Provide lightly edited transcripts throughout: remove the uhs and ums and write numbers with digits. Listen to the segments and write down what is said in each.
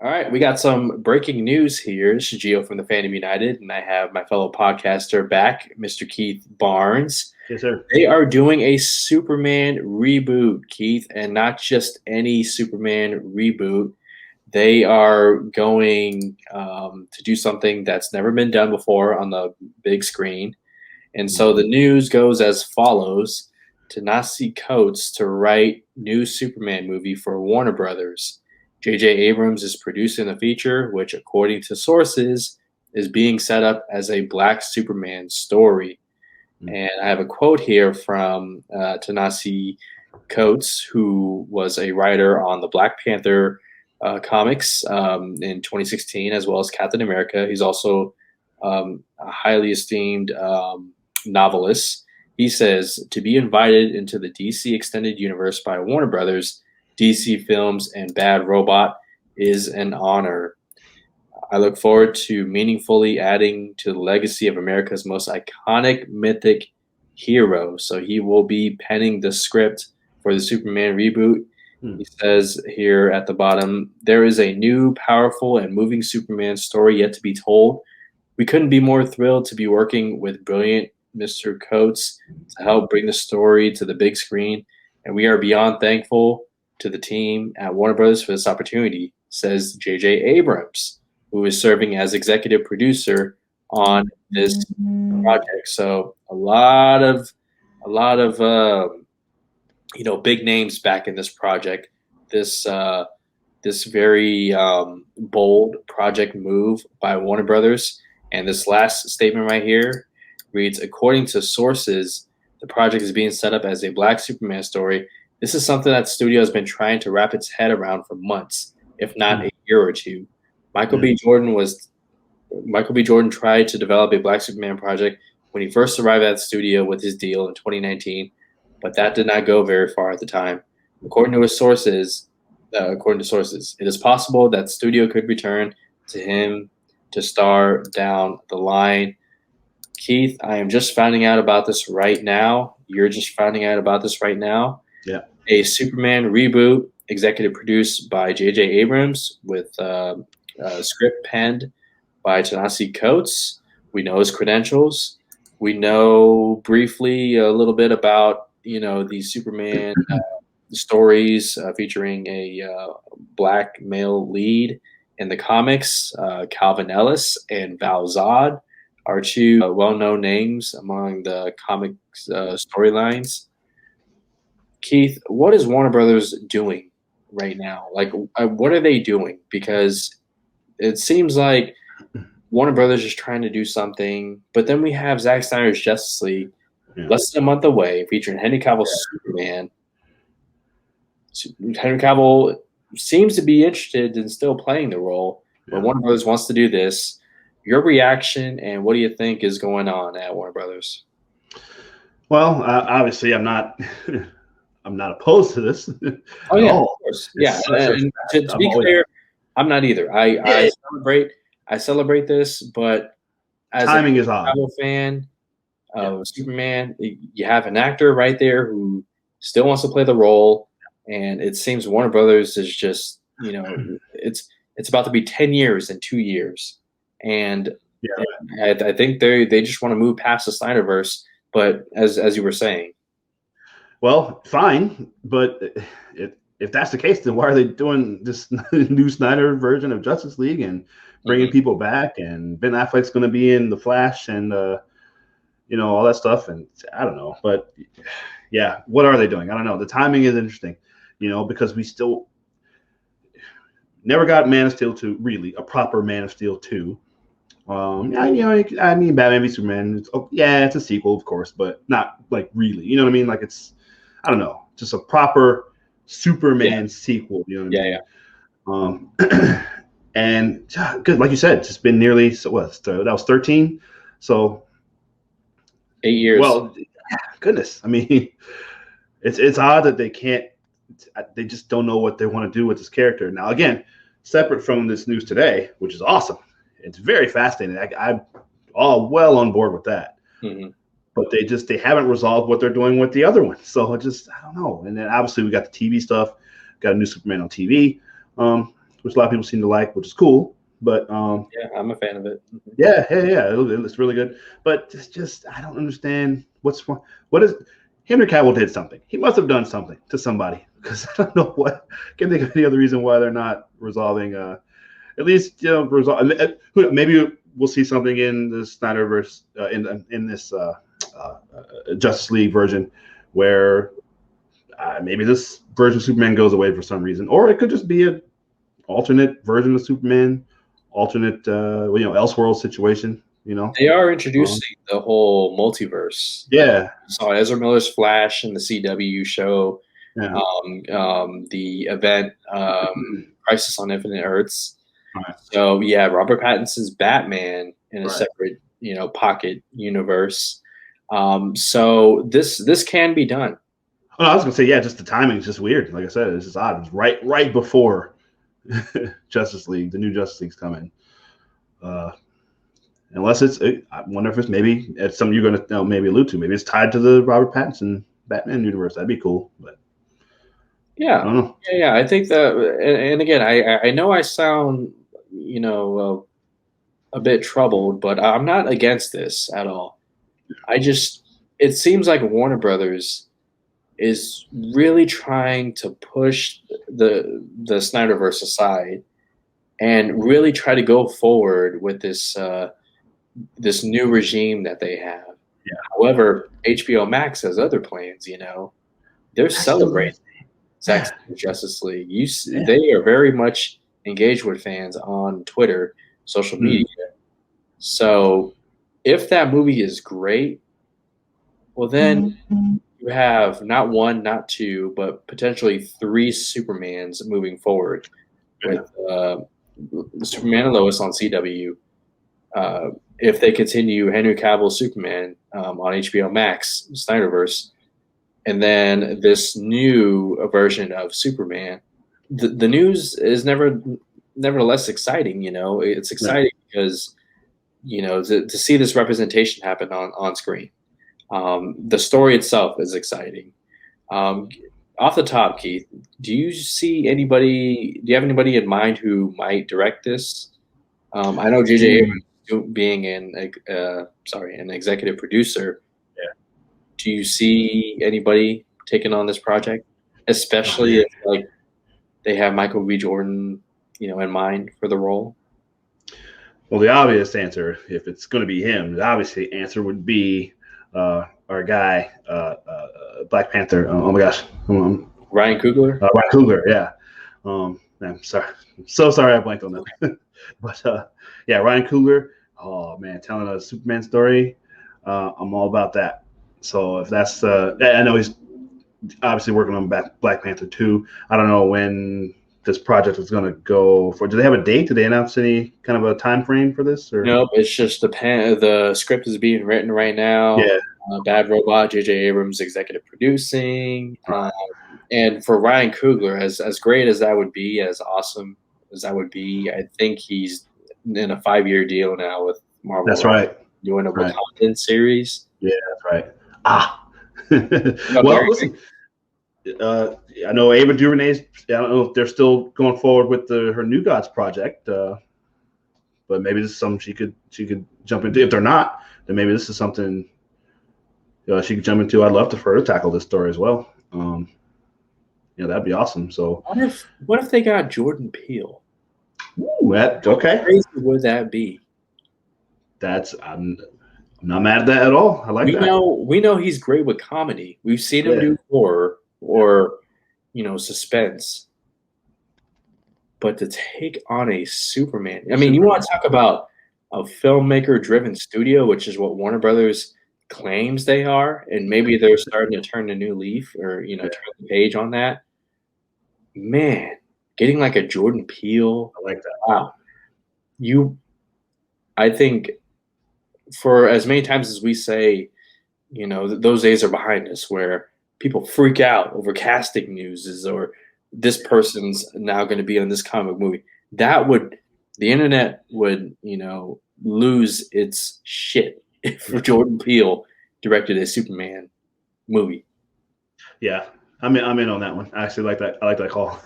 All right, we got some breaking news here. This is Gio from the Fandom United, and I have my fellow podcaster back, Mr. Keith Barnes. Yes, sir. They are doing a Superman reboot, Keith, and not just any Superman reboot. They are going to do something that's never been done before on the big screen. And so the news goes as follows: Ta-Nehisi Coates to write new Superman movie for Warner Brothers. J.J. Abrams is producing the feature, which, according to sources, is being set up as a Black Superman story. And I have a quote here from Ta-Nehisi Coates, who was a writer on the Black Panther comics in 2016, as well as Captain America. He's also a highly esteemed novelist. He says, to be invited into the DC Extended Universe by Warner Brothers, DC Films, and Bad Robot is an honor. I look forward to meaningfully adding to the legacy of America's most iconic mythic hero. So he will be penning the script for the Superman reboot. He says here at the bottom, there is a new, powerful, and moving Superman story yet to be told. We couldn't be more thrilled to be working with brilliant Mr. Coates to help bring the story to the big screen, and we are beyond thankful to the team at Warner Brothers for this opportunity, says J.J. Abrams, who is serving as executive producer on this project. So a lot of big names back in this project. This very bold project move by Warner Brothers. And this last statement right here reads, according to sources, the project is being set up as a Black Superman story. This is something that the studio has been trying to wrap its head around for months, if not a year or two. Michael B. Jordan tried to develop a Black Superman project when he first arrived at the studio with his deal in 2019, but that did not go very far at the time. According to sources, it is possible that the studio could return to him to star down the line. Keith, I am just finding out about this right now. You're just finding out about this right now. Yeah. A Superman reboot, executive produced by J.J. Abrams, with script penned by Ta-Nehisi Coates. We know his credentials. We know briefly a little bit about the Superman stories featuring a Black male lead in the comics. Calvin Ellis and Val Zod are two well-known names among the comics storylines. Keith, what is Warner Brothers doing right now? Like, what are they doing? Because it seems like Warner Brothers is trying to do something, but then we have Zack Snyder's Justice League less than a month away, featuring Henry Cavill's Superman. Henry Cavill seems to be interested in still playing the role, but Warner Brothers wants to do this. Your reaction, and what do you think is going on at Warner Brothers? Well, obviously, I'm not opposed to this. Oh yeah, of course. Yeah, and to be clear, I'm not either. I celebrate this, but as timing a is odd. Cavill fan of Superman, you have an actor right there who still wants to play the role, and it seems Warner Brothers is just it's about to be 10 years in 2 years. And I think they just want to move past the Snyderverse. But as you were saying, well, fine. But if that's the case, then why are they doing this new Snyder version of Justice League and bringing people back? And Ben Affleck's going to be in The Flash and all that stuff. And I don't know. But yeah, what are they doing? I don't know. The timing is interesting, because we still never got Man of Steel 2, really a proper Man of Steel 2. Batman v Superman. It's a sequel, of course, but not like really. You know what I mean? Like I don't know, just a proper Superman sequel. You know what I mean? And good, like you said, it's been nearly that was 13, so 8 years. Well, goodness, I mean, it's odd that they just don't know what they want to do with this character. Now, again, separate from this news today, which is awesome. It's very fascinating. I'm all well on board with that. But they haven't resolved what they're doing with the other one. So I don't know. And then obviously we got the TV stuff, got a new Superman on TV. which a lot of people seem to like, which is cool. But Yeah, I'm a fan of it. yeah, it's really good. But it's just I don't understand what is Henry Cavill did something. He must have done something to somebody because I don't know what. Can't think of any other reason why they're not resolving. At least resolve. Maybe we'll see something in the Snyderverse in this Justice League version where maybe this version of Superman goes away for some reason, or it could just be an alternate version of Superman, alternate Elseworld situation. They are introducing the whole multiverse. Yeah. Saw Ezra Miller's Flash in the CW show. Yeah. The event Crisis on Infinite Earths. Right. So yeah, Robert Pattinson's Batman in a separate pocket universe. So this can be done. Oh, I was gonna say just the timing is just weird. Like I said, it's just odd. It's right before Justice League, the new Justice League's coming. Unless I wonder if it's something you're going to maybe allude to. Maybe it's tied to the Robert Pattinson Batman universe. That'd be cool. But yeah, I don't know. Yeah. I think that, and again, I know I sound a bit troubled, but I'm not against this at all. It seems like Warner Brothers is really trying to push the Snyderverse aside and really try to go forward with this new regime that they have. Yeah. However, HBO Max has other plans. They're celebrating Zack's Justice League. They are very much engaged with fans on Twitter, social media. So, if that movie is great, well, then you have not one, not two, but potentially 3 Supermans moving forward with Superman and Lois on CW. If they continue Henry Cavill's Superman on HBO Max, Snyderverse, and then this new version of Superman, the news is nevertheless exciting. It's exciting because to see this representation happen on screen. The story itself is exciting. Off the top, Keith, do you have anybody in mind who might direct this? I know J.J. Abrams being an executive producer. Yeah. Do you see anybody taking on this project, especially if they have Michael B. Jordan, in mind for the role? Well, the obvious answer, if it's going to be him, the obvious answer would be our guy, Black Panther. Oh my gosh, Ryan Coogler. Ryan Coogler, yeah. I'm sorry, I'm so sorry I blanked on that. But yeah, Ryan Coogler. Oh man, telling a Superman story. I'm all about that. So if that's, I know he's obviously working on Black Panther 2. I don't know when this project is going to go for. Do they have a date? Did they announce any kind of a time frame for this? Or? Nope, it's just the script is being written right now. Yeah. Bad Robot, J.J. Abrams executive producing. And for Ryan Coogler, as great as that would be, as awesome as that would be, I think he's in a 5-year deal now with Marvel. That's right. Doing a Wakandan series. Yeah, that's right. Well, listen. I know Ava DuVernay's. I don't know if they're still going forward with her New Gods project, but maybe this is something she could jump into. If they're not, then maybe this is something she could jump into. I'd love for her to tackle this story as well. That'd be awesome. So what if they got Jordan Peele? Ooh, okay. How crazy would that be? I'm not mad at that at all. I like that. We know he's great with comedy. We've seen him do horror or suspense. But to take on a Superman, I mean, you want to talk about a filmmaker-driven studio, which is what Warner Brothers claims they are, and maybe they're starting to turn a new leaf or turn the page on that. Man, getting like a Jordan Peele, I like that. Wow, I think for as many times as we say, those days are behind us where people freak out over casting news or this person's now going to be on this comic movie. The internet would, lose its shit if Jordan Peele directed a Superman movie. Yeah, I'm in on that one. I actually like that. I like that call.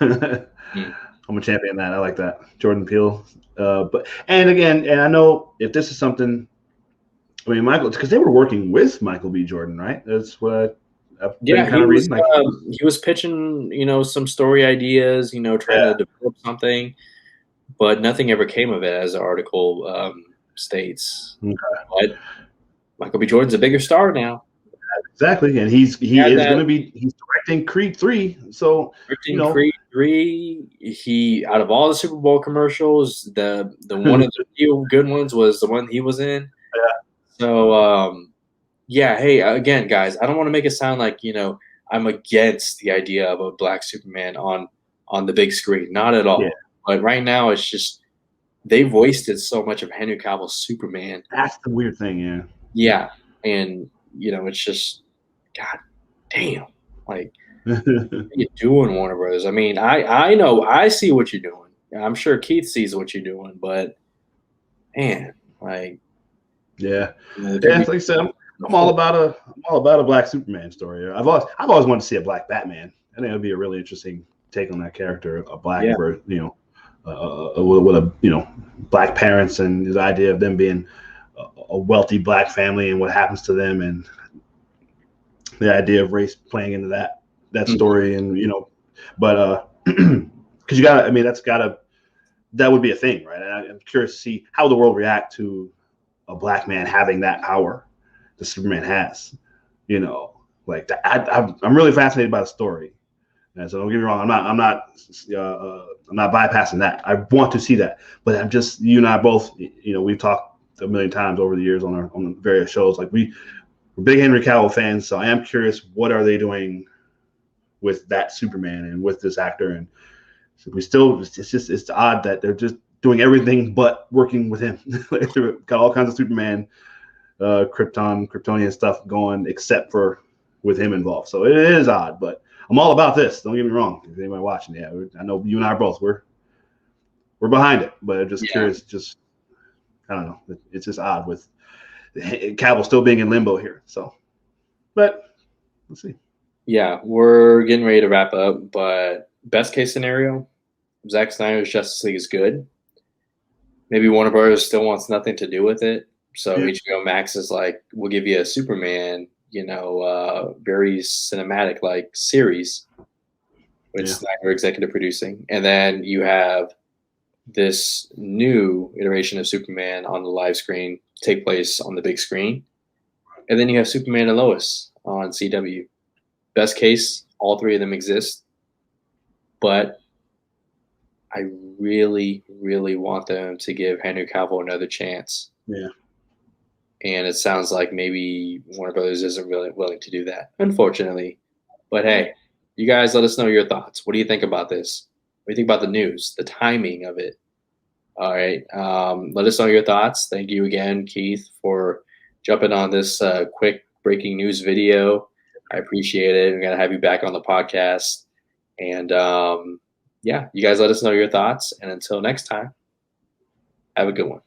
I'm a champion of that. I like that. Jordan Peele. And again, and I know if this is something, I mean, Michael, because they were working with Michael B. Jordan, right? That's what I've been Yeah, kind of reading. Like, he was pitching, some story ideas, trying yeah, to develop something, but nothing ever came of it, as the article states. okay. But Michael B. Jordan's a bigger star now. Exactly, and He he had is going that to be he's directing Creed 3, so you freaking know, Creed 3. He out of all the Super Bowl commercials, the one of the few good ones was the one he was in. So yeah, hey, again, guys, I don't want to make it sound like I'm against the idea of a black Superman on the big screen. Not at yeah, all. But right now, it's just they've wasted so much of Henry Cavill's Superman. that's the weird thing, yeah. Yeah, and it's just God damn, like what are you doing, Warner Brothers? I mean, I know I see what you're doing. I'm sure Keith sees what you're doing, but man, like Yeah, there could yeah. be Like I said, I'm before. all about a black Superman story. I've always wanted to see a black Batman. I think it would be a really interesting take on that character, a black Yeah, version, with a black parents and the idea of them being a wealthy black family and what happens to them, and the idea of race playing into that mhm. story, and but because you got, I mean, that would be a thing, right? And I'm curious to see how the world react to a black man having that power that Superman has. Like that. I'm really fascinated by the story. And so don't get me wrong. I'm not bypassing that. I want to see that, but I'm just, you and I both. We've talked a million times over the years on various shows. Like we're big Henry Cavill fans, so I am curious what are they doing with that Superman and with this actor, and so it's odd that they're just doing everything but working with him. Like, they've got all kinds of Superman, Kryptonian stuff going, except for with him involved. So it is odd, but I'm all about this. Don't get me wrong. If anybody watching, yeah, I know you and I are both. We're behind it, but I'm just Yeah, curious. Just I don't know. It's just odd with Cavill still being in limbo here. So, but let's see. yeah. We're getting ready to wrap up, but best case scenario, Zack Snyder's Justice League is good. Maybe Warner Brothers still wants nothing to do with it. So Yeah, HBO Max is like, we'll give you a Superman, very cinematic like series with yeah, Snyder executive producing. And then you have this new iteration of Superman on the live screen take place on the big screen. And then you have Superman and Lois on CW. Best case, all three of them exist. But I really, really want them to give Henry Cavill another chance. yeah. And it sounds like maybe Warner Brothers isn't really willing to do that, unfortunately. But hey, you guys let us know your thoughts. What do you think about this? What do you think about the news, the timing of it? All right. Let us know your thoughts. Thank you again, Keith, for jumping on this quick breaking news video. I appreciate it. I'm going to have you back on the podcast. And yeah, you guys let us know your thoughts. And until next time, have a good one.